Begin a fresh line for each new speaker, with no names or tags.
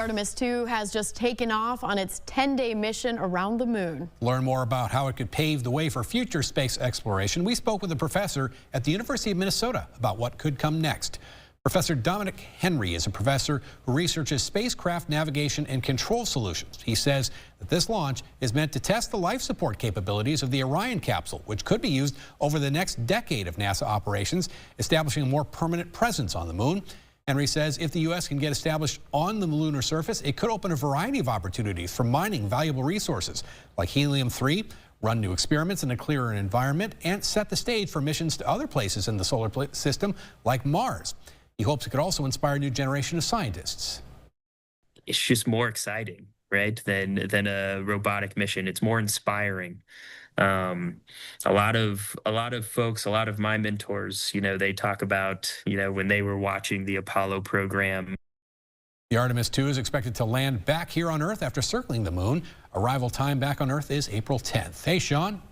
Artemis II has just taken off on its 10-day mission around the moon.
Learn more about how it could pave the way for future space exploration. We spoke with a professor at the University of Minnesota about what could come next. Professor Dominic Henry is a professor who researches spacecraft navigation and control solutions. He says that this launch is meant to test the life support capabilities of the Orion capsule, which could be used over the next decade of NASA operations, establishing a more permanent presence on the moon. Henry says if the U.S. can get established on the lunar surface, it could open a variety of opportunities for mining valuable resources like helium-3, run new experiments in a clearer environment, and set the stage for missions to other places in the solar system like Mars. He hopes it could also inspire a new generation of scientists.
It's just more exciting, right, than a robotic mission. It's more inspiring. A lot of folks, a lot of my mentors, they talk about, when they were watching the Apollo program.
The Artemis II is expected to land back here on Earth after circling the moon. Arrival time back on Earth is April 10th. Hey, Sean.